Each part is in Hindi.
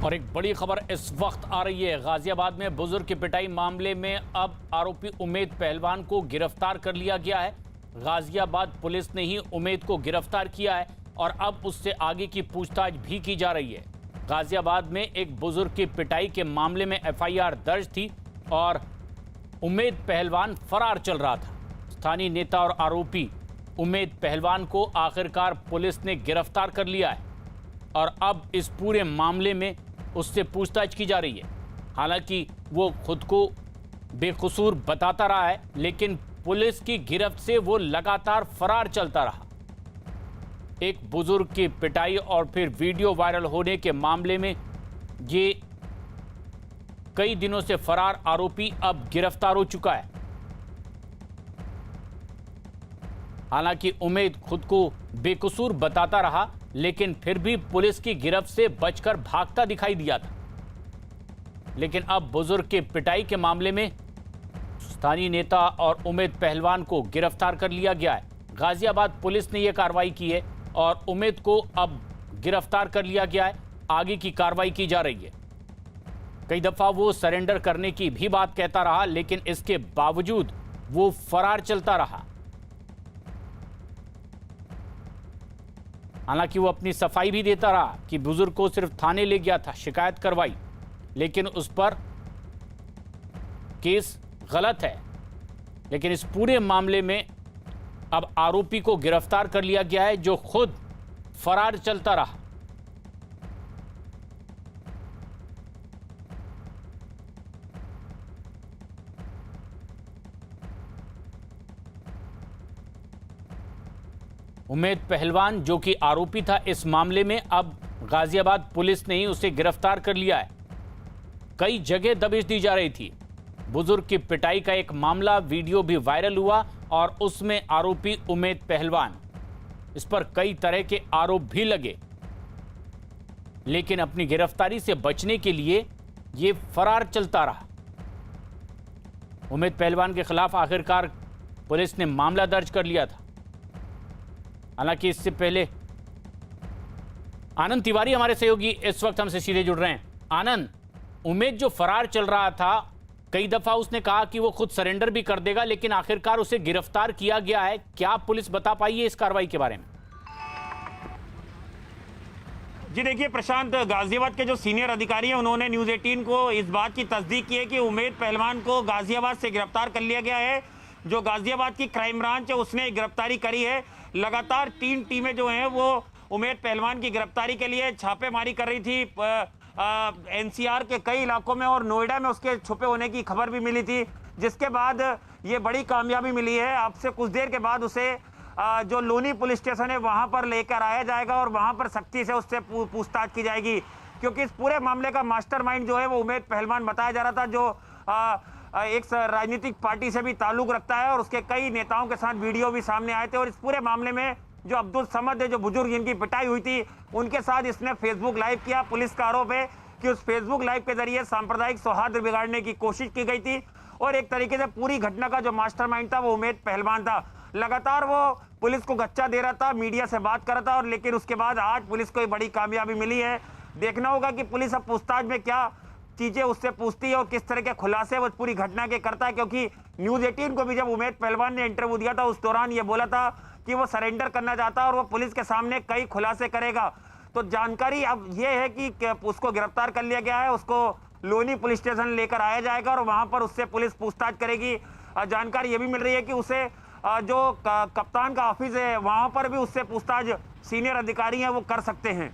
और एक बड़ी खबर इस वक्त आ रही है। गाजियाबाद में बुजुर्ग की पिटाई मामले में अब आरोपी उमेद पहलवान को गिरफ्तार कर लिया गया है। गाजियाबाद पुलिस ने ही उमेद को गिरफ्तार किया है और अब उससे आगे की पूछताछ भी की जा रही है। गाजियाबाद में एक बुजुर्ग की पिटाई के मामले में एफआईआर दर्ज थी और उमेद पहलवान फरार चल रहा था। स्थानीय नेता और आरोपी उमेद पहलवान को आखिरकार पुलिस ने गिरफ्तार कर लिया है और अब इस पूरे मामले में उससे पूछताछ की जा रही है। हालांकि वो खुद को बेकसूर बताता रहा है, लेकिन पुलिस की गिरफ्त से वो लगातार फरार चलता रहा। एक बुजुर्ग की पिटाई और फिर वीडियो वायरल होने के मामले में ये कई दिनों से फरार आरोपी अब गिरफ्तार हो चुका है। हालांकि उमेद खुद को बेकसूर बताता रहा, लेकिन फिर भी पुलिस की गिरफ्त से बचकर भागता दिखाई दिया था। लेकिन अब बुजुर्ग के पिटाई के मामले में स्थानीय नेता और उमेद पहलवान को गिरफ्तार कर लिया गया है। गाजियाबाद पुलिस ने यह कार्रवाई की है और उमेद को अब गिरफ्तार कर लिया गया है। आगे की कार्रवाई की जा रही है। कई दफा वो सरेंडर करने की भी बात कहता रहा, लेकिन इसके बावजूद वो फरार चलता रहा। हालांकि वो अपनी सफाई भी देता रहा कि बुजुर्ग को सिर्फ थाने ले गया था, शिकायत करवाई, लेकिन उस पर केस गलत है। लेकिन इस पूरे मामले में अब आरोपी को गिरफ्तार कर लिया गया है, जो खुद फरार चलता रहा। उमेद पहलवान जो कि आरोपी था इस मामले में, अब गाजियाबाद पुलिस ने ही उसे गिरफ्तार कर लिया है। कई जगह दबिश दी जा रही थी। बुजुर्ग की पिटाई का एक मामला वीडियो भी वायरल हुआ और उसमें आरोपी उमेद पहलवान, इस पर कई तरह के आरोप भी लगे, लेकिन अपनी गिरफ्तारी से बचने के लिए यह फरार चलता रहा। उमेद पहलवान के खिलाफ आखिरकार पुलिस ने मामला दर्ज कर लिया था। हालांकि इससे पहले आनंद तिवारी हमारे सहयोगी इस वक्त हमसे सीधे जुड़ रहे हैं। आनंद, उमेद जो फरार चल रहा था, कई दफा उसने कहा कि वो खुद सरेंडर भी कर देगा, लेकिन आखिरकार उसे गिरफ्तार किया गया है। क्या पुलिस बता पाई है इस कार्रवाई के बारे में? जी देखिए प्रशांत, गाजियाबाद के जो सीनियर अधिकारी हैं उन्होंने न्यूज़ 18 को इस बात की तस्दीक की है कि उमेद पहलवान को गाजियाबाद से गिरफ्तार कर लिया गया है। जो गाजियाबाद की क्राइम ब्रांच है उसने गिरफ्तारी करी है। लगातार 3 टीमें जो हैं वो उमेद पहलवान की गिरफ्तारी के लिए छापेमारी कर रही थी। एनसीआर के कई इलाकों में और नोएडा में उसके छुपे होने की खबर भी मिली थी, जिसके बाद ये बड़ी कामयाबी मिली है। अब से कुछ देर के बाद उसे जो लोनी पुलिस स्टेशन है वहां पर लेकर आया जाएगा और वहां पर सख्ती से उससे पूछताछ की जाएगी, क्योंकि इस पूरे मामले का मास्टरमाइंड जो है वो उमेद पहलवान बताया जा रहा था, जो एक राजनीतिक पार्टी से भी ताल्लुक रखता है और उसके कई नेताओं के साथ वीडियो भी सामने आए थे। और इस पूरे मामले में जो अब्दुल समद है, जो बुजुर्ग जिनकी पिटाई हुई थी, उनके साथ इसने फेसबुक लाइव किया। पुलिस का आरोप है कि उस फेसबुक लाइव के जरिए सांप्रदायिक सौहार्द बिगाड़ने की कोशिश की गई थी और एक तरीके से पूरी घटना का जो मास्टरमाइंड था वो उमेद पहलवान था। लगातार वो पुलिस को गच्चा दे रहा था, मीडिया से बात कर रहा था, और लेकिन उसके बाद आज पुलिस को एक बड़ी कामयाबी मिली है। देखना होगा कि पुलिस अब पूछताछ में क्या चीजें उससे पूछती है और किस तरह के खुलासे वो पूरी घटना के करता है, क्योंकि न्यूज़ 18 को भी जब उमेद पहलवान ने इंटरव्यू दिया था उस दौरान ये बोला था कि वो सरेंडर करना चाहता है और वो पुलिस के सामने कई खुलासे करेगा। तो जानकारी अब ये है कि उसको गिरफ्तार कर लिया गया है, उसको लोनी पुलिस स्टेशन लेकर आया जाएगा और वहां पर उससे पुलिस पूछताछ करेगी। जानकारी ये भी मिल रही है कि उसे जो कप्तान का ऑफिस है वहां पर भी उससे पूछताछ सीनियर अधिकारी हैं वो कर सकते हैं।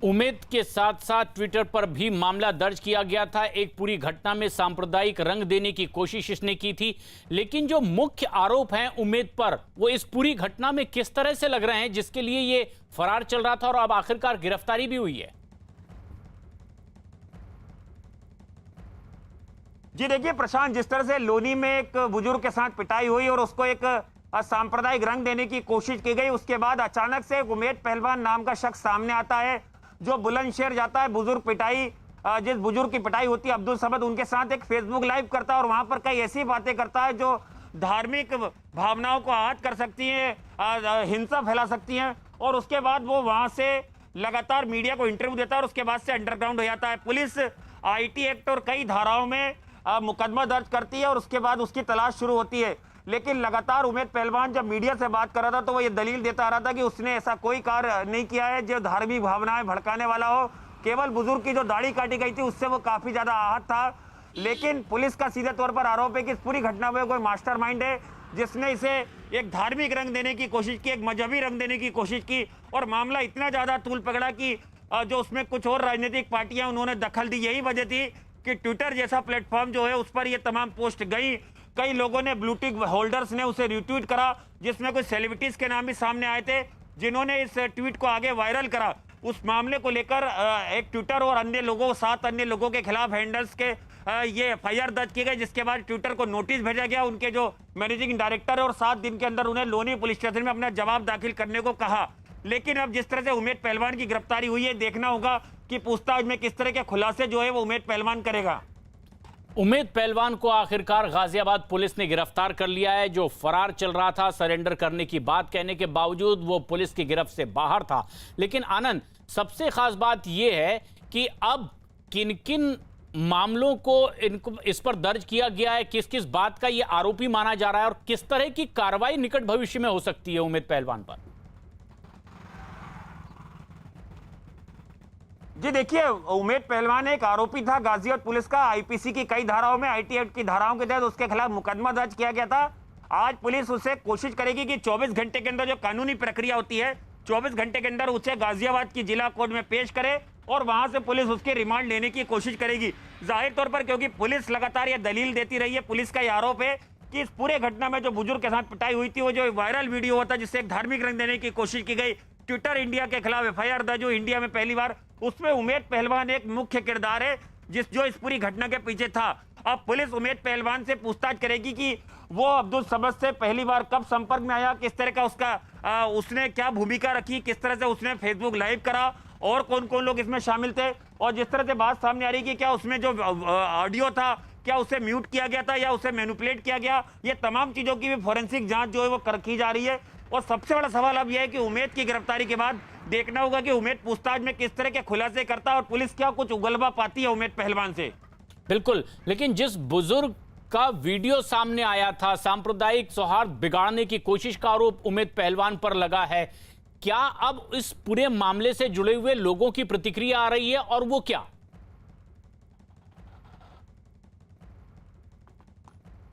उमेद के साथ साथ ट्विटर पर भी मामला दर्ज किया गया था। एक पूरी घटना में सांप्रदायिक रंग देने की कोशिश इसने की थी, लेकिन जो मुख्य आरोप हैं उमेद पर, वो इस पूरी घटना में किस तरह से लग रहे हैं जिसके लिए ये फरार चल रहा था और अब आखिरकार गिरफ्तारी भी हुई है? जी देखिए प्रशांत, जिस तरह से लोनी में एक बुजुर्ग के साथ पिटाई हुई और उसको एक सांप्रदायिक रंग देने की कोशिश की गई, उसके बाद अचानक से उमेद पहलवान नाम का शख्स सामने आता है जो बुलंदशहर जाता है। बुजुर्ग पिटाई जिस बुजुर्ग की पिटाई होती है अब्दुल समद, उनके साथ एक फेसबुक लाइव करता है और वहां पर कई ऐसी बातें करता है जो धार्मिक भावनाओं को आहत कर सकती हैं, हिंसा फैला सकती हैं। और उसके बाद वो वहां से लगातार मीडिया को इंटरव्यू देता है और उसके बाद से अंडरग्राउंड हो जाता है। पुलिस आईटी एक्ट और कई धाराओं में मुकदमा दर्ज करती है और उसके बाद उसकी तलाश शुरू होती है। लेकिन लगातार उमेद पहलवान जब मीडिया से बात कर रहा था तो वो ये दलील देता आ रहा था कि उसने ऐसा कोई कार्य नहीं किया है जो धार्मिक भावनाएं भड़काने वाला हो। केवल बुजुर्ग की जो दाढ़ी काटी गई थी उससे वो काफी ज्यादा आहत था। लेकिन पुलिस का सीधे तौर पर आरोप है कि इस पूरी घटना में कोई मास्टरमाइंड है जिसने इसे एक धार्मिक रंग देने की कोशिश की, एक मजहबी रंग देने की कोशिश की और मामला इतना ज्यादा तूल पकड़ा कि जो उसमें कुछ और राजनीतिक पार्टियां उन्होंने दखल दी। यही वजह थी कि ट्विटर जैसा प्लेटफॉर्म जो है उस पर ये तमाम पोस्ट गई। कई लोगों ने ब्लू टिक होल्डर्स ने उसे रिट्वीट करा, जिसमें कुछ सेलिब्रिटीज के नाम भी सामने आए थे जिन्होंने इस ट्वीट को आगे वायरल करा। उस मामले को लेकर एक ट्विटर और अन्य लोगों 7 अन्य लोगों के खिलाफ हैंडल्स के ये एफआईआर दर्ज की गई, जिसके बाद ट्विटर को नोटिस भेजा गया। उनके जो मैनेजिंग डायरेक्टर है और 7 दिन के अंदर उन्हें लोनी पुलिस स्टेशन में अपना जवाब दाखिल करने को कहा। लेकिन अब जिस तरह से उमेद पहलवान की गिरफ्तारी हुई है, देखना होगा कि पूछताछ में किस तरह के खुलासे जो है वो उमेद पहलवान करेगा। उमेद पहलवान को आखिरकार गाजियाबाद पुलिस ने गिरफ्तार कर लिया है, जो फरार चल रहा था। सरेंडर करने की बात कहने के बावजूद वो पुलिस की गिरफ्त से बाहर था। लेकिन आनंद, सबसे खास बात यह है कि अब किन किन मामलों को इस पर दर्ज किया गया है, किस किस बात का ये आरोपी माना जा रहा है और किस तरह की कार्रवाई निकट भविष्य में हो सकती है उमेद पहलवान पर। जी देखिए, उमेद पहलवान एक आरोपी था। गाजियाबाद पुलिस का आईपीसी की कई धाराओं में, आईटी एक्ट की धाराओं के तहत उसके खिलाफ मुकदमा दर्ज किया गया था। आज पुलिस उसे कोशिश करेगी कि 24 घंटे के अंदर जो कानूनी प्रक्रिया होती है 24 घंटे के अंदर उसे गाजियाबाद की जिला कोर्ट में पेश करे और वहां से पुलिस उसके रिमांड लेने की कोशिश करेगी। जाहिर तौर पर क्योंकि पुलिस लगातार यह दलील देती रही है, पुलिस का यह आरोप है कि इस पूरे घटना में जो बुजुर्ग के साथ पिटाई हुई थी, वो जो वायरल वीडियो होता है जिससे एक धार्मिक रंग देने की कोशिश की गई, ट्विटर इंडिया के खिलाफ एफआईआर दर्ज हुई इंडिया में पहली बार, उसमें उमेद पहलवान एक मुख्य किरदार है जो इस पूरी घटना के पीछे था। अब पुलिस उमेद पहलवान से पूछताछ करेगी कि वो अब्दुल समद से पहली बार कब संपर्क में आया, किस तरह का उसने क्या भूमिका रखी, किस तरह से उसने फेसबुक लाइव करा और कौन कौन लोग इसमें शामिल थे, और जिस तरह से बात सामने आ रही कि क्या उसमें जो ऑडियो था क्या उसे म्यूट किया गया था या उसे मैनिपुलेट किया गया, ये तमाम चीजों की भी फोरेंसिक जांच जो है वो की जा रही है। और सबसे बड़ा सवाल अब यह है कि उमेद की गिरफ्तारी के बाद देखना होगा कि उमेद पूछताछ में किस तरह के खुलासे करता है और पुलिस क्या कुछ उगलवा पाती है उमेद पहलवान से। बिल्कुल, लेकिन जिस बुजुर्ग का वीडियो सामने आया था, सांप्रदायिक सौहार्द बिगाड़ने की कोशिश का आरोप उमेद पहलवान पर लगा है, क्या अब इस पूरे मामले से जुड़े हुए लोगों की प्रतिक्रिया आ रही है और वो क्या?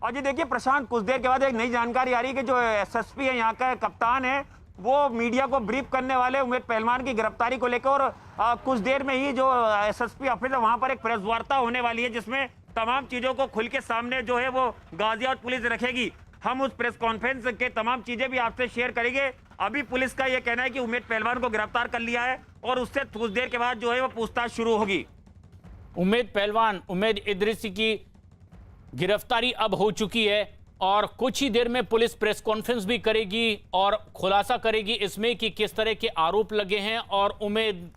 और जी देखिए प्रशांत, कुछ देर के बाद एक नई जानकारी आ रही है कि जो एसएसपी है, यहाँ का कप्तान है, वो मीडिया को ब्रीफ करने वाले उमेद पहलवान की गिरफ्तारी को लेकर और कुछ देर में ही जो एसएसपी ऑफिस है वहां पर एक प्रेस वार्ता होने वाली है जिसमें तमाम चीजों को खुल के सामने जो है वो गाजियाबाद पुलिस रखेगी। हम उस प्रेस कॉन्फ्रेंस के तमाम चीजें भी आपसे शेयर करेंगे। अभी पुलिस का यह कहना है कि उमेद पहलवान को गिरफ्तार कर लिया है और उससे कुछ देर के बाद जो है वो पूछताछ शुरू होगी। उमेद पहलवान, उमेद इदरीसी की गिरफ्तारी अब हो चुकी है और कुछ ही देर में पुलिस प्रेस कॉन्फ्रेंस भी करेगी और खुलासा करेगी इसमें कि किस तरह के आरोप लगे हैं। और उमेद,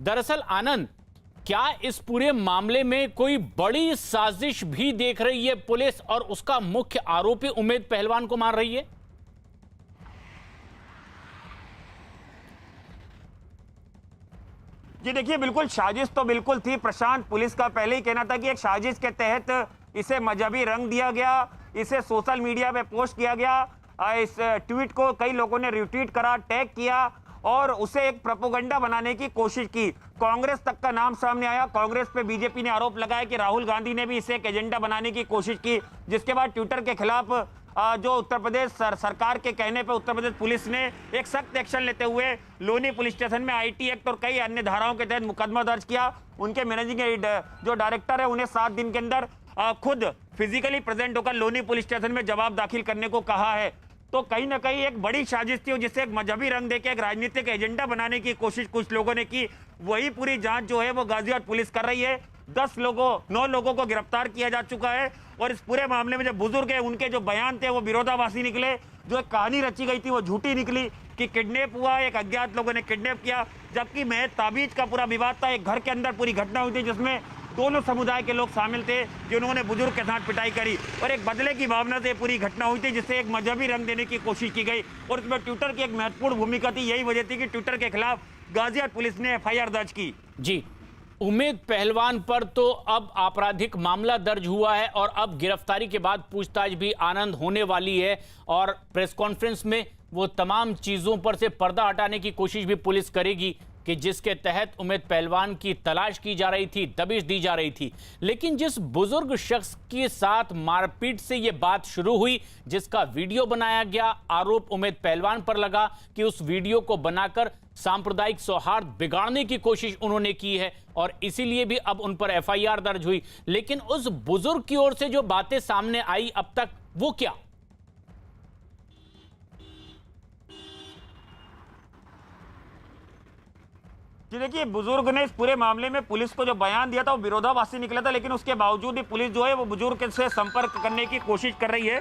दरअसल आनंद, क्या इस पूरे मामले में कोई बड़ी साजिश भी देख रही है पुलिस और उसका मुख्य आरोपी उमेद पहलवान को मार रही है? जी देखिए, बिल्कुल साजिश तो बिल्कुल थी प्रशांत। पुलिस का पहले ही कहना था कि एक साजिश के तहत इसे मजहबी रंग दिया गया, इसे सोशल मीडिया पे पोस्ट किया गया। इस ट्वीट को कई लोगों ने रिट्वीट करा, टैग किया और उसे एक प्रोपेगेंडा बनाने की कोशिश की। कांग्रेस तक का नाम सामने आया। कांग्रेस पे बीजेपी ने आरोप लगाया कि राहुल गांधी ने भी इसे एक एजेंडा बनाने की कोशिश की, जिसके बाद ट्विटर के खिलाफ जो उत्तर प्रदेश सरकार के कहने पर उत्तर प्रदेश पुलिस ने एक सख्त एक्शन लेते हुए लोनी पुलिस स्टेशन में आईटी एक्ट और कई अन्य धाराओं के तहत मुकदमा दर्ज किया। उनके मैनेजिंग जो डायरेक्टर है उन्हें 7 दिन के अंदर खुद फिजिकली प्रेजेंट होकर लोनी पुलिस स्टेशन में जवाब दाखिल करने को कहा है। तो कहीं ना कहीं एक बड़ी साजिश थी जिससे एक मजहबी रंग देकर एक राजनीतिक एजेंडा बनाने की कोशिश कुछ लोगों ने की। वही पूरी जांच जो है वो गाजियाबाद पुलिस कर रही है। 9 लोगों को गिरफ्तार किया जा चुका है और इस पूरे मामले में जो बुजुर्ग है उनके जो बयान थे वो विरोधाभासी निकले। जो एक कहानी रची गई थी वो झूठी निकली कि किडनैप हुआ, एक अज्ञात लोगों ने किडनैप किया, जबकि महज ताबीज का पूरा विवाद था। एक घर के अंदर पूरी घटना हुई थी जिसमें दोनों समुदाय के लोग शामिल थे जिन्होंने बुजुर्ग के साथ पिटाई करी और एक बदले की भावना से पूरी घटना हुई थी, जिससे एक मजहबी रंग देने की कोशिश की गई और इसमें ट्विटर की एक महत्वपूर्ण भूमिका थी। यही वजह थी कि ट्विटर के खिलाफ गाजियाबाद पुलिस ने FIR दर्ज की। जी, उमेद पहलवान पर तो अब आपराधिक मामला दर्ज हुआ है और अब गिरफ्तारी के बाद पूछताछ भी आनंद होने वाली है और प्रेस कॉन्फ्रेंस में वो तमाम चीजों पर से पर्दा हटाने की कोशिश भी पुलिस करेगी कि जिसके तहत उमेद पहलवान की तलाश की जा रही थी, दबिश दी जा रही थी। लेकिन जिस बुजुर्ग शख्स के साथ मारपीट से ये बात शुरू हुई, जिसका वीडियो बनाया गया, आरोप उमेद पहलवान पर लगा कि उस वीडियो को बनाकर सांप्रदायिक सौहार्द बिगाड़ने की कोशिश उन्होंने की है और इसीलिए भी अब उन पर FIR दर्ज हुई। लेकिन उस बुजुर्ग की ओर से जो बातें सामने आई अब तक, वो क्या? जी देखिए, बुजुर्ग ने इस पूरे मामले में पुलिस को जो बयान दिया था वो विरोधाभासी निकला था, लेकिन उसके बावजूद भी पुलिस जो है वो बुजुर्ग से संपर्क करने की कोशिश कर रही है।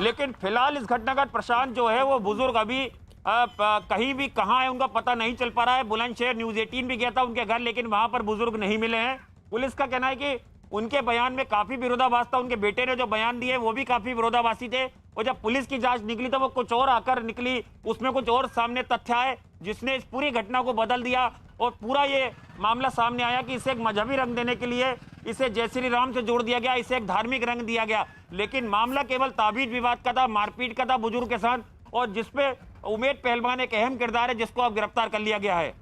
लेकिन फिलहाल इस घटना का प्रशांत जो है वो बुजुर्ग अभी कहीं भी कहां है उनका पता नहीं चल पा रहा है। बुलंदशहर न्यूज़ 18 भी गया था उनके घर, लेकिन वहां पर बुजुर्ग नहीं मिले हैं। पुलिस का कहना है कि उनके बयान में काफी विरोधाभास था, उनके बेटे ने जो बयान दिए वो भी काफी विरोधाभासी थे और जब पुलिस की जांच निकली तो वो कुछ और आकर निकली, उसमें कुछ और सामने तथ्य आए जिसने इस पूरी घटना को बदल दिया और पूरा ये मामला सामने आया कि इसे एक मजहबी रंग देने के लिए इसे जय श्री राम से जोड़ दिया गया, इसे एक धार्मिक रंग दिया गया। लेकिन मामला केवल ताबीज विवाद का था, मारपीट का था बुजुर्ग के साथ, और जिसपे उमेद पहलवान एक अहम किरदार है जिसको अब गिरफ्तार कर लिया गया है।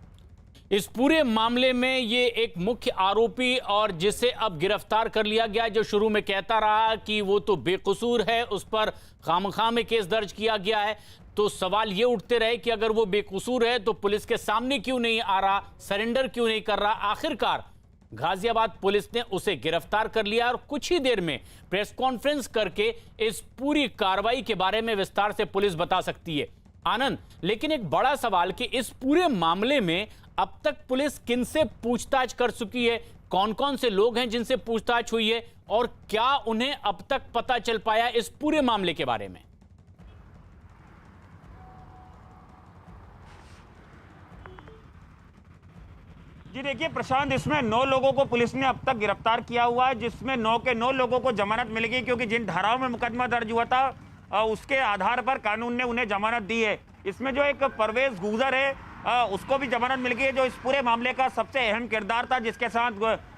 इस पूरे मामले में ये एक मुख्य आरोपी और जिसे अब गिरफ्तार कर लिया गया, जो शुरू में कहता रहा कि वो तो बेकसूर है, उस पर खामखा में केस दर्ज किया गया है, तो सवाल ये उठते रहे कि अगर वो बेकसूर है तो पुलिस के सामने क्यों नहीं आ रहा, सरेंडर क्यों नहीं कर रहा। आखिरकार गाजियाबाद पुलिस ने उसे गिरफ्तार कर लिया और कुछ ही देर में प्रेस कॉन्फ्रेंस करके इस पूरी कार्रवाई के बारे में विस्तार से पुलिस बता सकती है। आनंद, लेकिन एक बड़ा सवाल कि इस पूरे मामले में अब तक पुलिस किनसे पूछताछ कर चुकी है, कौन कौन से लोग हैं जिनसे पूछताछ हुई है और क्या उन्हें अब तक पता चल पाया इस पूरे मामले के बारे में? जी देखिए प्रशांत, इसमें 9 लोगों को पुलिस ने अब तक गिरफ्तार किया हुआ है, जिसमें 9 के 9 लोगों को जमानत मिल गई, क्योंकि जिन धाराओं में मुकदमा दर्ज हुआ था उसके आधार पर कानून ने उन्हें जमानत दी है। इसमें जो एक परवेज गुजर है उसको भी जमानत मिल गई है, जो इस पूरे मामले का सबसे अहम किरदार था, जिसके साथ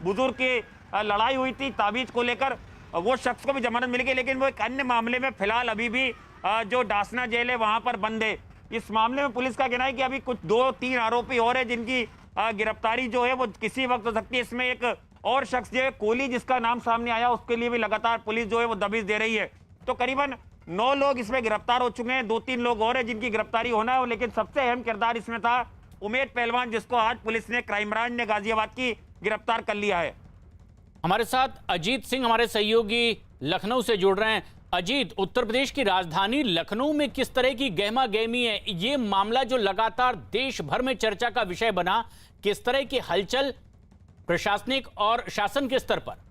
बुजुर्ग की लड़ाई हुई थी ताबीज को लेकर, वो शख्स को भी जमानत मिल गई। लेकिन वो एक अन्य मामले में फिलहाल अभी भी जो डासना जेल है वहां पर बंद है। इस मामले में पुलिस का कहना है कि अभी कुछ 2-3 आरोपी और है जिनकी गिरफ्तारी जो है वो किसी वक्त हो सकती है। इसमें एक और शख्स जो है कोहली, जिसका नाम सामने आया, उसके लिए भी लगातार पुलिस जो है वो दबिश दे रही है। तो करीबन 9 लोग इसमें गिरफ्तार हो चुके हैं, 2-3 लोग और हैं जिनकी गिरफ्तारी होना है। लेकिन सबसे अहम किरदार इसमें था उमेद पहलवान, जिसको आज पुलिस ने, क्राइम ब्रांच ने गाजियाबाद की गिरफ्तार कर लिया है। हमारे साथ अजीत सिंह हमारे सहयोगी लखनऊ से जुड़ रहे हैं। अजीत, उत्तर प्रदेश की राजधानी लखनऊ में किस तरह की गहमा गहमी है? ये मामला जो लगातार देश भर में चर्चा का विषय बना, किस तरह की हलचल प्रशासनिक और शासन के स्तर पर?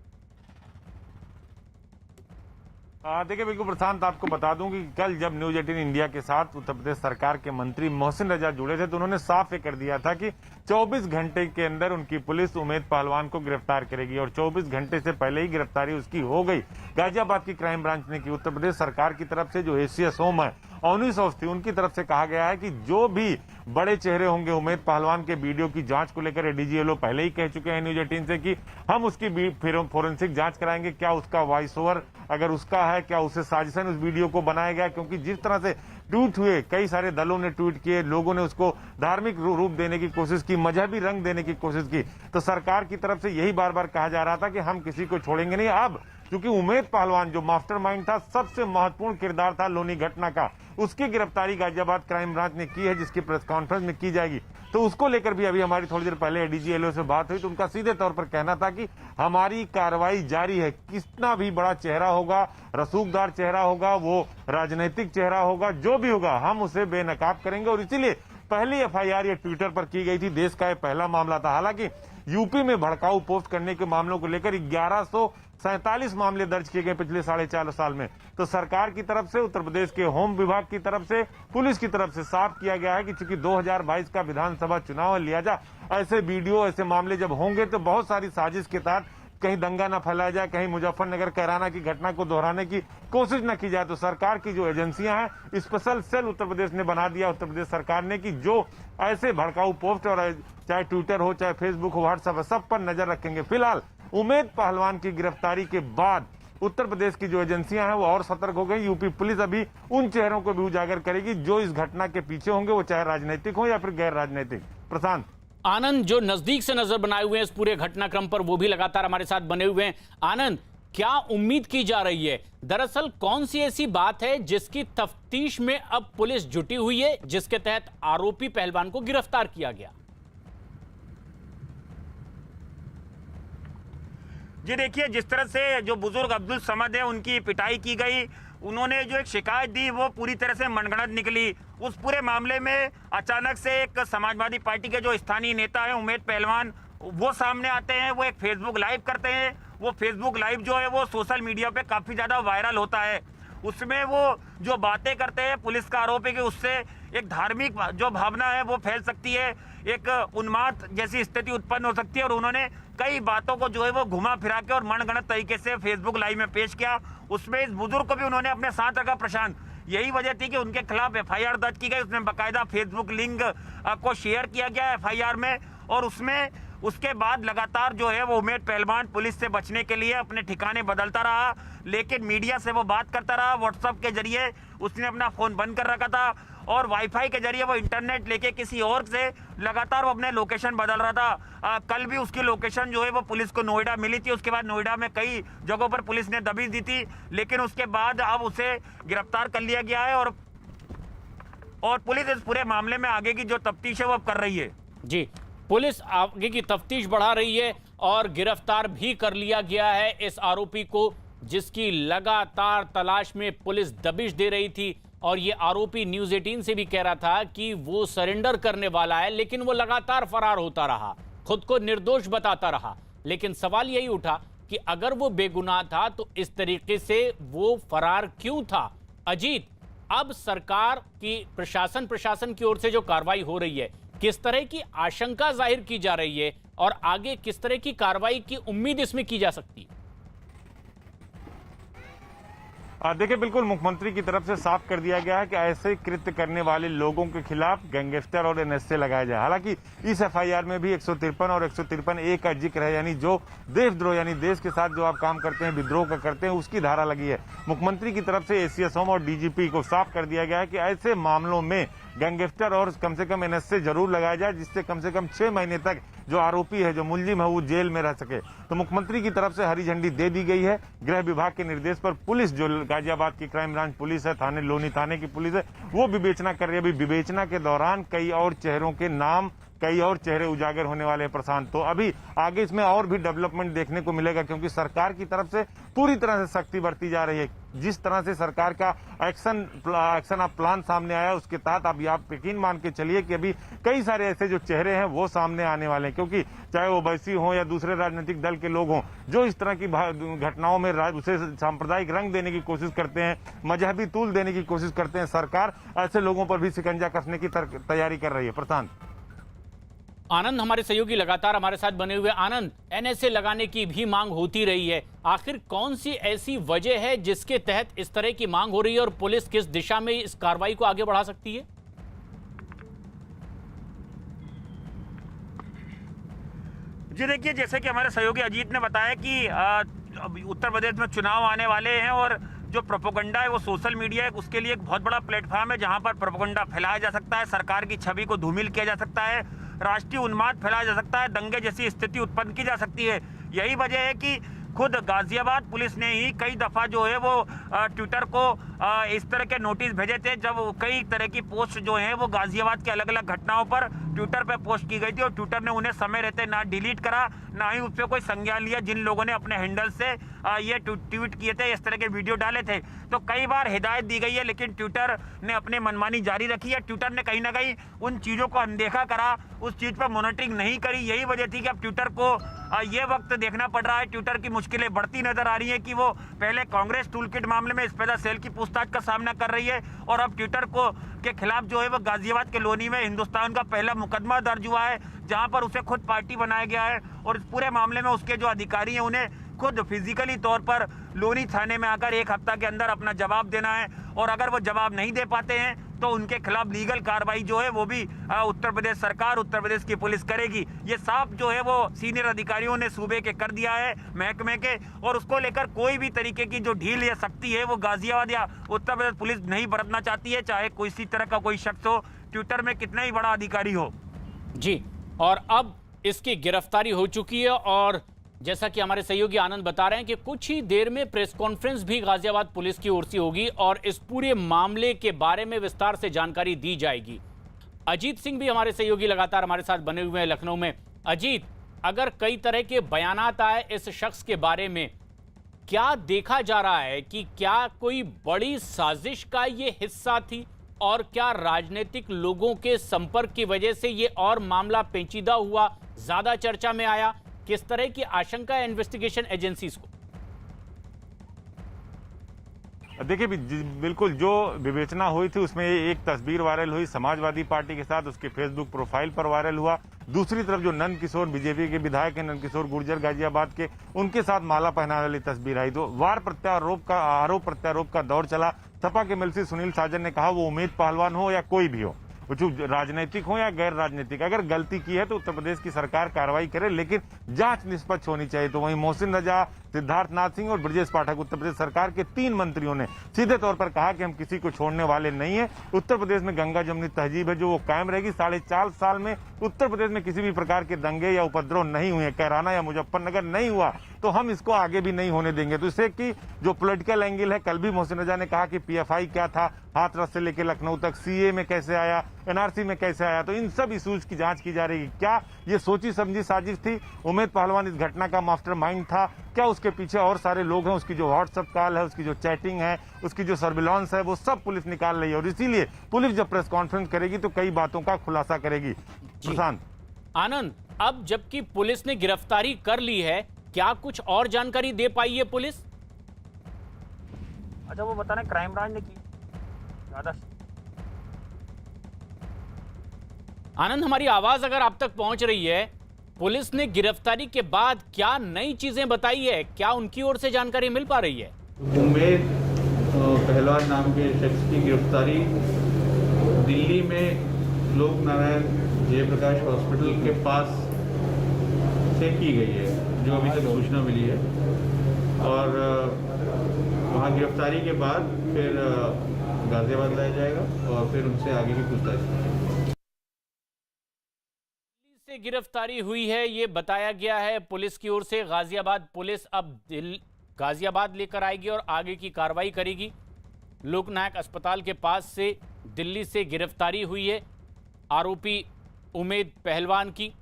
देखिए बिल्कुल प्रशांत, आपको बता दूं कि कल जब न्यूज़ 18 इंडिया के साथ उत्तर प्रदेश सरकार के मंत्री मोहसिन रजा जुड़े थे तो उन्होंने साफ ये कर दिया था कि 24 घंटे के अंदर उनकी पुलिस उमेद पहलवान को गिरफ्तार करेगी और 24 घंटे से पहले ही गिरफ्तारी उसकी हो गई। गाजियाबाद की क्राइम ब्रांच ने की। उत्तर प्रदेश सरकार की तरफ से जो एसीएस होम है ऑनिस अवस्थी, उनकी तरफ से कहा गया है कि जो भी बड़े चेहरे होंगे उमेद पहलवान के वीडियो की जांच को लेकर एडीजीएलओ पहले ही कह चुके हैं न्यूज़ 18 से कि हम उसकी फोरेंसिक जांच कराएंगे, क्या उसका वॉइस ओवर अगर उसका है, क्या उसे साजिशन उस वीडियो को बनाया गया, क्योंकि जिस तरह से ट्वीट हुए, कई सारे दलों ने ट्वीट किए, लोगों ने उसको धार्मिक रूप देने की कोशिश की, मजहबी रंग देने की कोशिश की, तो सरकार की तरफ से यही बार बार कहा जा रहा था कि हम किसी को छोड़ेंगे नहीं। अब क्योंकि उमेद पहलवान जो मास्टरमाइंड था, सबसे महत्वपूर्ण किरदार था लोनी घटना का, उसकी गिरफ्तारी गाजियाबाद क्राइम ब्रांच ने की है, जिसकी प्रेस कॉन्फ्रेंस में की जाएगी। तो उसको लेकर भी अभी हमारी थोड़ी देर पहले एडीजीएलओ से बात हुई तो उनका सीधे तौर पर कहना था कि हमारी कार्रवाई जारी है, कितना भी बड़ा चेहरा होगा, रसूखदार चेहरा होगा, वो राजनीतिक चेहरा होगा, जो भी होगा हम उसे बेनकाब करेंगे। और इसीलिए पहली एफआईआर ये ट्विटर पर की गई थी। देश का ये पहला मामला था। हालांकि यूपी में भड़काऊ पोस्ट करने के मामलों को लेकर 1147 मामले दर्ज किए गए पिछले 4.5 साल में। तो सरकार की तरफ से, उत्तर प्रदेश के होम विभाग की तरफ से, पुलिस की तरफ से साफ किया गया है कि चूंकि 2022 का विधानसभा चुनाव है, लिहाजा ऐसे वीडियो, ऐसे मामले जब होंगे तो बहुत सारी साजिश के तहत कहीं दंगा ना फैलाया जाए, कहीं मुजफ्फरनगर कैराना की घटना को दोहराने की कोशिश न की जाए। तो सरकार की जो एजेंसियां हैं, स्पेशल सेल उत्तर प्रदेश ने बना दिया, उत्तर प्रदेश सरकार ने, कि जो ऐसे भड़काऊ पोस्ट और चाहे ट्विटर हो, चाहे फेसबुक हो, व्हाट्सएप, सब पर नजर रखेंगे। फिलहाल उमेद पहलवान की गिरफ्तारी के बाद उत्तर प्रदेश की जो एजेंसियां हैं वो और सतर्क हो गई। यूपी पुलिस अभी उन चेहरों को भी उजागर करेगी जो इस घटना के पीछे होंगे, वो चाहे राजनीतिक हो या फिर गैर राजनीतिक। प्रशांत। आनंद, जो नजदीक से नजर बनाए हुए हैं इस पूरे घटनाक्रम पर, वो भी लगातार हमारे साथ बने हुए हैं। आनंद, क्या उम्मीद की जा रही है? दरअसल कौन सी ऐसी बात है जिसकी तफ्तीश में अब पुलिस जुटी हुई है, जिसके तहत आरोपी पहलवान को गिरफ्तार किया गया? जी देखिए, जिस तरह से जो बुजुर्ग अब्दुल समद है उनकी पिटाई की गई, उन्होंने जो एक शिकायत दी वो पूरी तरह से मनगढ़ंत निकली। उस पूरे मामले में अचानक से एक समाजवादी पार्टी के जो स्थानीय नेता है उमेद पहलवान, वो सामने आते हैं, वो एक फेसबुक लाइव करते हैं। वो फेसबुक लाइव जो है वो सोशल मीडिया पे काफ़ी ज़्यादा वायरल होता है। उसमें वो जो बातें करते हैं, पुलिस का आरोप है कि उससे एक धार्मिक जो भावना है वो फैल सकती है, एक उन्माद जैसी स्थिति उत्पन्न हो सकती है। और उन्होंने कई बातों को जो है वो घुमा फिरा के और मनगढ़ंत तरीके से फेसबुक लाइव में पेश किया। उसमें इस बुजुर्ग को भी उन्होंने अपने साथ रखा, प्रशांत। यही वजह थी कि उनके खिलाफ एफआईआर दर्ज की गई। उसमें बाकायदा फेसबुक लिंक को शेयर किया गया एफआईआर में, और उसमें उसके बाद लगातार जो है वो उमेद पहलवान पुलिस से बचने के लिए अपने ठिकाने बदलता रहा, लेकिन मीडिया से वो बात करता रहा। व्हाट्सएप के जरिए उसने अपना फोन बंद कर रखा था और वाईफाई के जरिए वो इंटरनेट लेके किसी और से लगातार वो अपने लोकेशन बदल रहा था। कल भी उसकी लोकेशन जो है वो पुलिस को नोएडा मिली थी। उसके बाद नोएडा में कई जगहों पर पुलिस ने दबिश दी थी, लेकिन उसके बाद अब उसे गिरफ्तार कर लिया गया है और पुलिस इस पूरे मामले में आगे की जो तफ्तीश है वो अब कर रही है। जी, पुलिस आगे की तफ्तीश बढ़ा रही है और गिरफ्तार भी कर लिया गया है इस आरोपी को, जिसकी लगातार तलाश में पुलिस दबिश दे रही थी। और ये आरोपी न्यूज़ 18 से भी कह रहा था कि वो सरेंडर करने वाला है, लेकिन वो लगातार फरार होता रहा, खुद को निर्दोष बताता रहा। लेकिन सवाल यही उठा कि अगर वो बेगुनाह था तो इस तरीके से वो फरार क्यों था? अजीत, अब सरकार की प्रशासन की ओर से जो कार्रवाई हो रही है, किस तरह की आशंका जाहिर की जा रही है और आगे किस तरह की कार्रवाई की उम्मीद इसमें की जा सकती है? देखिए, बिल्कुल मुख्यमंत्री की तरफ से साफ कर दिया गया है कि ऐसे कृत्य करने वाले लोगों के खिलाफ गैंगस्टर और एनएसए लगाया जाए। हालांकि इस एफआईआर में भी 153 और 153A का जिक्र है, यानी जो देशद्रोह, यानी देश के साथ जो आप काम करते हैं, विद्रोह का करते हैं, उसकी धारा लगी है। मुख्यमंत्री की तरफ से एसीएस होम और डीजीपी को साफ कर दिया गया है कि ऐसे मामलों में गैंगस्टर और कम से कम एनएसए जरूर लगाया जाए, जिससे कम से कम 6 महीने तक जो आरोपी है, जो मुलजिम है, वो जेल में रह सके। तो मुख्यमंत्री की तरफ से हरी झंडी दे दी गई है। गृह विभाग के निर्देश पर पुलिस, जो गाजियाबाद की क्राइम ब्रांच पुलिस है, थाने लोनी थाने की पुलिस है, वो विवेचना कर रही है। अभी विवेचना के दौरान कई और चेहरों के नाम, कई और चेहरे उजागर होने वाले हैं प्रशांत। तो अभी आगे इसमें और भी डेवलपमेंट देखने को मिलेगा, क्योंकि सरकार की तरफ से पूरी तरह से सख्ती बरती जा रही है। जिस तरह से सरकार का एक्शन ऑफ प्लान सामने आया, उसके तहत अभी आप यकीन मान के चलिए कि अभी कई सारे ऐसे जो चेहरे हैं वो सामने आने वाले हैं, क्योंकि चाहे वो ओवैसी हो या दूसरे राजनीतिक दल के लोग हों, जो इस तरह की घटनाओं में उसे सांप्रदायिक रंग देने की कोशिश करते हैं, मजहबी तूल देने की कोशिश करते हैं, सरकार ऐसे लोगों पर भी शिकंजा कसने की तैयारी कर रही है। प्रशांत। आनंद, हमारे सहयोगी लगातार हमारे साथ बने हुए। आनंद, एनएसए लगाने की भी मांग होती रही है, आखिर कौन सी ऐसी वजह है जिसके तहत इस तरह की मांग हो रही है और पुलिस किस दिशा में इस कार्रवाई को आगे बढ़ा सकती है? जी देखिए, जैसे कि हमारे सहयोगी अजीत ने बताया कि उत्तर प्रदेश में चुनाव आने वाले हैं और जो प्रोपोगंडा है वो सोशल मीडिया है, उसके लिए एक बहुत बड़ा प्लेटफॉर्म है जहां पर प्रोपोगंडा फैलाया जा सकता है, सरकार की छवि को धूमिल किया जा सकता है, राष्ट्रीय उन्माद फैलाया जा सकता है, दंगे जैसी स्थिति उत्पन्न की जा सकती है। यही वजह है कि खुद गाजियाबाद पुलिस ने ही कई दफ़ा जो है वो ट्विटर को इस तरह के नोटिस भेजे थे, जब कई तरह की पोस्ट जो है वो गाजियाबाद के अलग अलग घटनाओं पर ट्विटर पे पोस्ट की गई थी और ट्विटर ने उन्हें समय रहते ना डिलीट करा, ना ही उस पर कोई संज्ञान लिया। जिन लोगों ने अपने हैंडल से ये ट्वीट किए थे, इस तरह के वीडियो डाले थे, तो कई बार हिदायत दी गई है, लेकिन ट्विटर ने अपनी मनमानी जारी रखी है। ट्विटर ने कहीं ना कहीं उन चीज़ों को अनदेखा करा, उस चीज़ पर मॉनिटरिंग नहीं करी। यही वजह थी कि अब ट्विटर को ये वक्त देखना पड़ रहा है, ट्विटर की मुश्किलें बढ़ती नजर आ रही हैं कि वो पहले कांग्रेस टूलकिट मामले में स्पेशल सेल की पूछताछ का सामना कर रही है और अब ट्विटर को के खिलाफ जो है वो गाजियाबाद के लोनी में हिंदुस्तान का पहला मुकदमा दर्ज हुआ है, जहां पर उसे खुद पार्टी बनाया गया है और इस पूरे मामले में उसके जो अधिकारी हैं उन्हें खुद फिजिकली तौर पर लोनी थाने में आकर 1 हफ्ता के अंदर अपना जवाब देना है और अगर वो जवाब नहीं दे पाते हैं तो उनके खिलाफ लीगल कार्रवाई जो है वो भी उत्तर प्रदेश सरकार, उत्तर प्रदेश की पुलिस करेगी। ये साफ जो है वो सीनियर अधिकारियों ने सूबे के कर दिया है महकमे के, और उसको लेकर कोई भी तरीके की जो ढील या सख्ती है वो गाजियाबाद या उत्तर प्रदेश पुलिस नहीं बरतना चाहती है, चाहे कोई इसी तरह का कोई शख्स हो, ट्विटर में कितना ही बड़ा अधिकारी हो। जी, और अब इसकी गिरफ्तारी हो चुकी है और जैसा कि हमारे सहयोगी आनंद बता रहे हैं कि कुछ ही देर में प्रेस कॉन्फ्रेंस भी गाजियाबाद पुलिस की ओर से होगी और इस पूरे मामले के बारे में विस्तार से जानकारी दी जाएगी। अजीत सिंह भी हमारे सहयोगी लगातार हमारे साथ बने हुए हैं लखनऊ में। अजीत, अगर कई तरह के बयानात आए इस शख्स के बारे में, क्या देखा जा रहा है कि क्या कोई बड़ी साजिश का ये हिस्सा थी और क्या राजनीतिक लोगों के संपर्क की वजह से ये और मामला पेचीदा हुआ, ज्यादा चर्चा में आया? किस तरह की आशंका है इन्वेस्टिगेशन एजेंसीज को? देखिए बिल्कुल जो विवेचना हुई थी उसमें एक तस्वीर वायरल हुई समाजवादी पार्टी के साथ, उसके फेसबुक प्रोफाइल पर वायरल हुआ। दूसरी तरफ जो नंद किशोर बीजेपी के विधायक हैं नंद किशोर गुर्जर गाजियाबाद के, उनके साथ माला पहनाने वाली तस्वीर आई। तो वार प्रत्यारोप का आरोप प्रत्यारोप का दौर चला। सपा के एमएलसी सुनील साजन ने कहा वो उमेद पहलवान हो या कोई भी हो, जो राजनीतिक हो या गैर राजनीतिक, अगर गलती की है तो उत्तर प्रदेश की सरकार कार्रवाई करे, लेकिन जांच निष्पक्ष होनी चाहिए। तो वहीं मोहसिन रजा, सिद्धार्थनाथ सिंह और ब्रजेश पाठक, उत्तर प्रदेश सरकार के 3 मंत्रियों ने सीधे तौर पर कहा कि हम किसी को छोड़ने वाले नहीं है। उत्तर प्रदेश में गंगा जमुनी तहजीब है जो वो कायम रहेगी। 4.5 साल में उत्तर प्रदेश में किसी भी प्रकार के दंगे या उपद्रव नहीं हुए, कैराना या मुजफ्फरनगर नहीं हुआ, तो हम इसको आगे भी नहीं होने देंगे। तो इससे कि जो पॉलिटिकल एंगल है, कल भी मोहसिन रजा ने कहा कि पीएफआई क्या था, हाथरस से लेकर लखनऊ तक, सीए में कैसे आया, एनआरसी में कैसे आया, तो इन सब इशूज की जांच की जा रही है। क्या ये सोची समझी साजिश थी? उमेद पहलवान इस घटना का मास्टरमाइंड था? क्या उसके पीछे और सारे लोग हैं? उसकी जो व्हाट्सएप कॉल है, उसकी जो चैटिंग है, उसकी जो सर्विलांस है, वो सब पुलिस निकाल रही है और इसीलिए पुलिस जब प्रेस कॉन्फ्रेंस करेगी तो कई बातों का खुलासा करेगी। प्रशांत। आनंद, अब जबकि पुलिस ने गिरफ्तारी कर ली है, क्या कुछ और जानकारी दे पाई है पुलिस? अच्छा, वो बता रहे क्राइम ब्रांच ने की ज्यादा। आनंद, हमारी आवाज अगर आप तक पहुंच रही है, पुलिस ने गिरफ्तारी के बाद क्या नई चीजें बताई है? क्या उनकी ओर से जानकारी मिल पा रही है? उमेद पहलवान नाम के शख्स की गिरफ्तारी दिल्ली में लोक नारायण जयप्रकाश हॉस्पिटल के पास से की गई है, जो अभी तक सूचना मिली है। और वहाँ गिरफ्तारी के बाद फिर गाजियाबाद लाया जाएगा और फिर उनसे आगे की पूछताछ की। से गिरफ्तारी हुई है ये बताया गया है पुलिस की ओर से। गाजियाबाद पुलिस अब गाजियाबाद लेकर आएगी और आगे की कार्रवाई करेगी। लोकनायक अस्पताल के पास से दिल्ली से गिरफ्तारी हुई है आरोपी उमेद पहलवान की।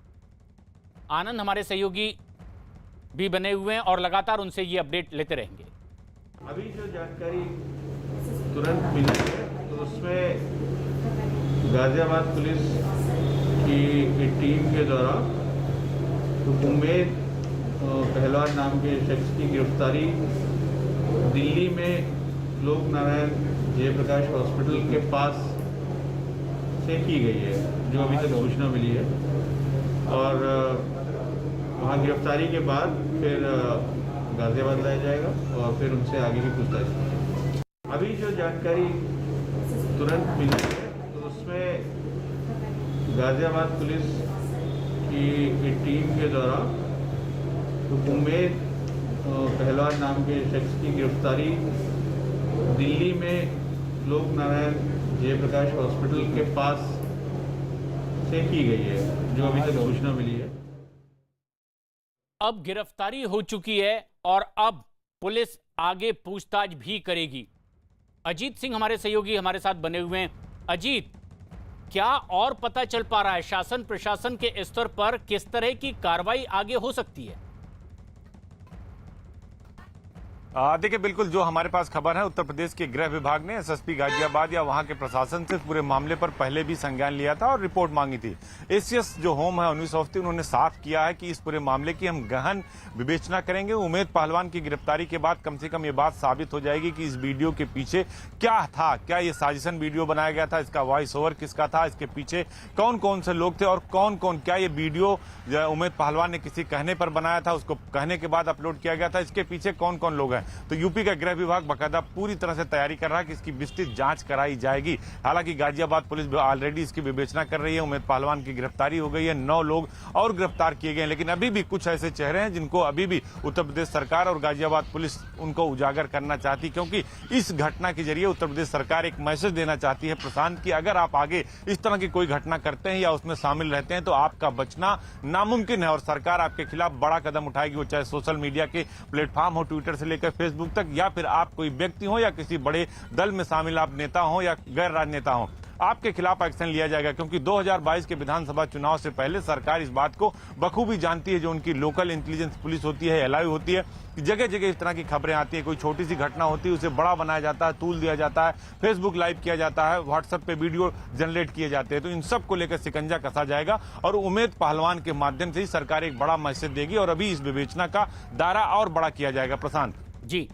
आनंद हमारे सहयोगी भी बने हुए हैं और लगातार उनसे ये अपडेट लेते रहेंगे। अभी जो जानकारी तुरंत मिली है तो उसमें गाजियाबाद पुलिस की टीम के द्वारा उमेद पहलवान नाम के शख्स की गिरफ्तारी दिल्ली में लोक नारायण जयप्रकाश हॉस्पिटल के पास से की गई है, जो अभी तक सूचना मिली है। और वहाँ गिरफ्तारी के बाद फिर गाजियाबाद लाया जाएगा और फिर उनसे आगे की पूछताछ की। अभी जो जानकारी तुरंत मिली है तो उसमें गाजियाबाद पुलिस की टीम के द्वारा उमेद पहलवान नाम के शख्स की गिरफ्तारी दिल्ली में लोक नारायण जयप्रकाश हॉस्पिटल के पास से की गई है, जो अभी तक सूचना मिली है। अब गिरफ्तारी हो चुकी है और अब पुलिस आगे पूछताछ भी करेगी। अजीत सिंह हमारे सहयोगी हमारे साथ बने हुए हैं। अजीत, क्या और पता चल पा रहा है शासन प्रशासन के स्तर पर किस तरह की कार्रवाई आगे हो सकती है? देखिए, बिल्कुल जो हमारे पास खबर है, उत्तर प्रदेश के गृह विभाग ने एसएसपी गाजियाबाद या वहां के प्रशासन से पूरे मामले पर पहले भी संज्ञान लिया था और रिपोर्ट मांगी थी। एसीएस जो होम है उन्नीस अवस्थी, उन्होंने साफ किया है कि इस पूरे मामले की हम गहन विवेचना करेंगे। उमेद पहलवान की गिरफ्तारी के बाद कम से कम ये बात साबित हो जाएगी कि इस वीडियो के पीछे क्या था, क्या ये साजिशन वीडियो बनाया गया था, इसका वॉइस ओवर किसका था, इसके पीछे कौन कौन से लोग थे और कौन कौन, क्या ये वीडियो उमेद पहलवान ने किसी कहने पर बनाया था, उसको कहने के बाद अपलोड किया गया था, इसके पीछे कौन कौन लोग हैं। तो यूपी का गृह विभाग बकायदा पूरी तरह से तैयारी कर रहा है कि इसकी विस्तृत जांच कराई जाएगी। हालांकि गाजियाबाद पुलिस ऑलरेडी इसकी विवेचना कर रही है। उमेद पहलवान की गिरफ्तारी हो गई है, 9 लोग और गिरफ्तार किए गए, लेकिन अभी भी कुछ ऐसे चेहरे हैं जिनको अभी भी उत्तर प्रदेश सरकार और गाजियाबाद पुलिस उनको उजागर करना चाहती, क्योंकि इस घटना के जरिए उत्तर प्रदेश सरकार एक मैसेज देना चाहती है प्रशांत की अगर आप आगे इस तरह की कोई घटना करते हैं या उसमें शामिल रहते हैं तो आपका बचना नामुमकिन है और सरकार आपके खिलाफ बड़ा कदम उठाएगी। वो चाहे सोशल मीडिया के प्लेटफॉर्म हो, ट्विटर से लेकर फेसबुक तक, या फिर आप कोई व्यक्ति हो या किसी बड़े दल में शामिल आप नेता हो या गैर राजनेता हो, आपके खिलाफ एक्शन लिया जाएगा। क्योंकि 2022 के विधानसभा चुनाव से पहले सरकार इस बात को बखूबी जानती है, जो उनकी लोकल इंटेलिजेंस पुलिस होती है, एलआईयू होती है, जगह जगह इस तरह की खबरें आती है, कोई छोटी सी घटना होती है उसे बड़ा बनाया जाता है, तूल दिया जाता है, फेसबुक लाइव किया जाता है, व्हाट्सएप पे वीडियो जनरेट किए जाते हैं। तो इन सब को लेकर शिकंजा कसा जाएगा और उमेद पहलवान के माध्यम से ही सरकार एक बड़ा मैसेज देगी और अभी इस विवेचना का दायरा और बड़ा किया जाएगा। प्रशांत जी,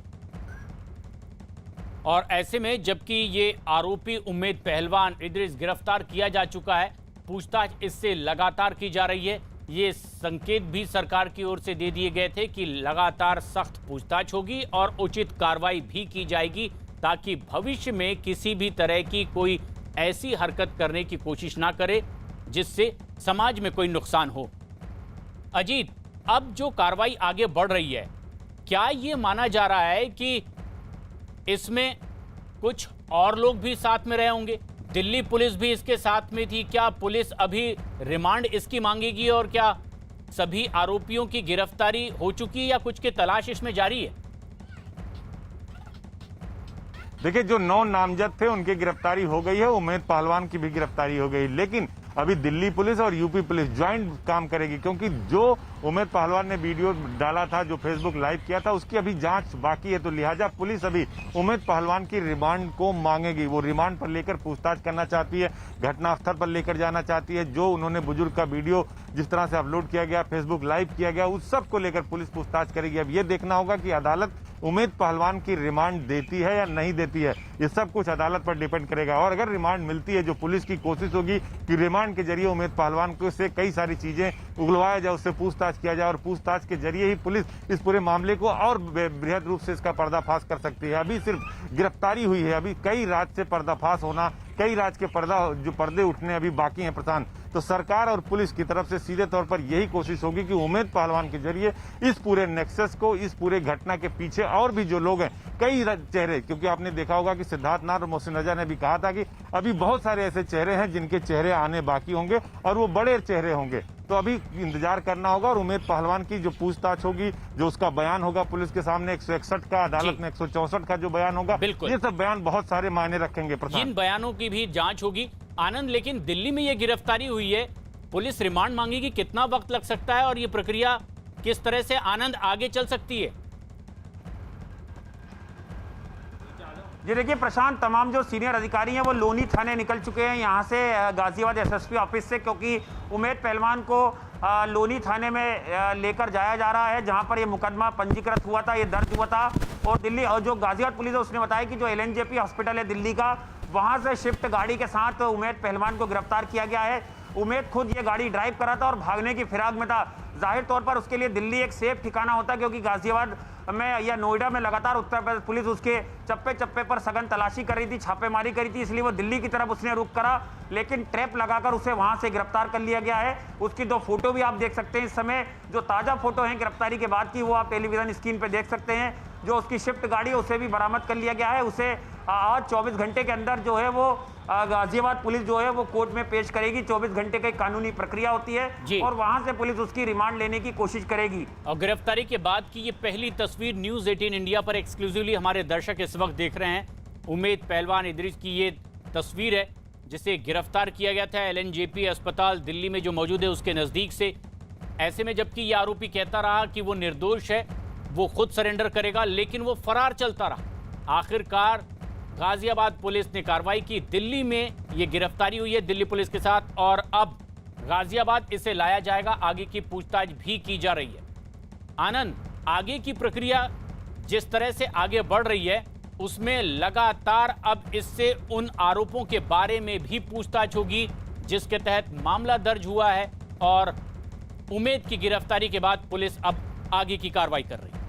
और ऐसे में जबकि ये आरोपी उमेद पहलवान इद्रिस गिरफ्तार किया जा चुका है, पूछताछ इससे लगातार की जा रही है। ये संकेत भी सरकार की ओर से दे दिए गए थे कि लगातार सख्त पूछताछ होगी और उचित कार्रवाई भी की जाएगी ताकि भविष्य में किसी भी तरह की कोई ऐसी हरकत करने की कोशिश ना करे जिससे समाज में कोई नुकसान हो। अजीत, अब जो कार्रवाई आगे बढ़ रही है, क्या ये माना जा रहा है कि इसमें कुछ और लोग भी साथ में रहे होंगे? दिल्ली पुलिस भी इसके साथ में थी। क्या पुलिस अभी रिमांड इसकी मांगेगी और क्या सभी आरोपियों की गिरफ्तारी हो चुकी है या कुछ की तलाश इसमें जारी है? देखिए, जो 9 नामजद थे उनकी गिरफ्तारी हो गई है, उमेद पहलवान की भी गिरफ्तारी हो गई, लेकिन अभी दिल्ली पुलिस और यूपी पुलिस ज्वाइंट काम करेगी क्योंकि जो उमेद पहलवान ने वीडियो डाला था, जो फेसबुक लाइव किया था, उसकी अभी जांच बाकी है। तो लिहाजा पुलिस अभी उमेद पहलवान की रिमांड को मांगेगी। वो रिमांड पर लेकर पूछताछ करना चाहती है, घटनास्थल पर लेकर जाना चाहती है। जो उन्होंने बुजुर्ग का वीडियो जिस तरह से अपलोड किया गया, फेसबुक लाइव किया गया, उस सब को लेकर पुलिस पूछताछ करेगी। अब ये देखना होगा कि अदालत उमेद पहलवान की रिमांड देती है या नहीं देती है। ये सब कुछ अदालत पर डिपेंड करेगा और अगर रिमांड मिलती है, जो पुलिस की कोशिश होगी कि रिमांड के जरिए उमेद पहलवान को से कई सारी चीजें उगलवाया जाए, उससे पूछताछ किया जाए और पूछताछ के जरिए ही पुलिस इस पूरे मामले को और बृहद रूप से इसका पर्दाफाश कर सकती है। अभी सिर्फ गिरफ्तारी हुई है, अभी कई राज से पर्दाफाश होना, कई राज के पर्दे उठने अभी बाकी हैं प्रशांत। तो सरकार और पुलिस की तरफ से सीधे तौर पर यही कोशिश होगी कि उमेद पहलवान के जरिए इस पूरे नेक्सस को, इस पूरे घटना के पीछे और भी जो लोग हैं, कई चेहरे, क्योंकि आपने देखा होगा कि सिद्धार्थ नाथ और मोहसिन रजा ने भी कहा था कि अभी बहुत सारे ऐसे चेहरे हैं जिनके चेहरे आने बाकी होंगे और वो बड़े चेहरे होंगे। तो अभी इंतजार करना होगा और उमेद पहलवान की जो पूछताछ होगी, जो उसका बयान होगा पुलिस के सामने, 161 का, अदालत में 164 का जो बयान होगा, ये सब बयान बहुत सारे मायने रखेंगे। इन बयानों की भी जांच होगी आनंद। लेकिन दिल्ली में ये गिरफ्तारी हुई है, पुलिस रिमांड मांगेगी, कितना वक्त लग सकता है और ये प्रक्रिया किस तरह से आनंद आगे चल सकती है? जी देखिए प्रशांत, तमाम जो सीनियर अधिकारी हैं वो लोनी थाने निकल चुके हैं यहाँ से, गाजियाबाद एसएसपी ऑफिस से, क्योंकि उमेद पहलवान को लोनी थाने में लेकर जाया जा रहा है जहाँ पर ये मुकदमा पंजीकृत हुआ था, ये दर्ज हुआ था। और दिल्ली और जो गाजियाबाद पुलिस है उसने बताया कि जो एलएनजेपी हॉस्पिटल है दिल्ली का, वहाँ से शिफ्ट गाड़ी के साथ उमेद पहलवान को गिरफ्तार किया गया है। उमेद खुद ये गाड़ी ड्राइव कर रहा था और भागने की फिराक में था। जाहिर तौर पर उसके लिए दिल्ली एक सेफ ठिकाना होता है, क्योंकि गाजियाबाद में या नोएडा में लगातार उत्तर प्रदेश पुलिस उसके चप्पे चप्पे पर सघन तलाशी कर रही थी, छापेमारी करी थी, इसलिए वो दिल्ली की तरफ उसने रुख करा, लेकिन ट्रैप लगाकर उसे वहां से गिरफ्तार कर लिया गया है। उसकी 2 फोटो भी आप देख सकते हैं इस समय, जो ताजा फोटो हैं गिरफ्तारी के बाद की, वो आप टेलीविजन स्क्रीन पे देख सकते हैं। जो उसकी शिफ्ट गाड़ी है उसे भी बरामद कर लिया गया है। उसे आज 24 घंटे के अंदर जो है वो गाजियाबाद पुलिस जो है वो कोर्ट में पेश करेगी। 24 घंटे की कानूनी प्रक्रिया होती है और वहां से पुलिस उसकी रिमांड लेने की कोशिश करेगी। और गिरफ्तारी के बाद की ये पहली तस्वीर न्यूज 18 इंडिया पर एक्सक्लूसिवली हमारे दर्शक इस वक्त देख रहे हैं। उमेद पहलवान इद्रिस की ये तस्वीर है जिसे गिरफ्तार किया गया था एलएनजेपी अस्पताल दिल्ली में जो मौजूद है उसके नजदीक से। ऐसे में जबकि ये आरोपी कहता रहा कि वो निर्दोष है, वो खुद सरेंडर करेगा, लेकिन वो फरार चलता रहा। आखिरकार गाजियाबाद पुलिस ने कार्रवाई की। दिल्ली में ये गिरफ्तारी हुई है दिल्ली पुलिस के साथ, और अब गाजियाबाद इसे लाया जाएगा। आगे की पूछताछ भी की जा रही है। आनंद, आगे की प्रक्रिया जिस तरह से आगे बढ़ रही है उसमें लगातार अब इससे उन आरोपों के बारे में भी पूछताछ होगी जिसके तहत मामला दर्ज हुआ है, और उमेद की गिरफ्तारी के बाद पुलिस अब आगे की कार्रवाई कर रही है।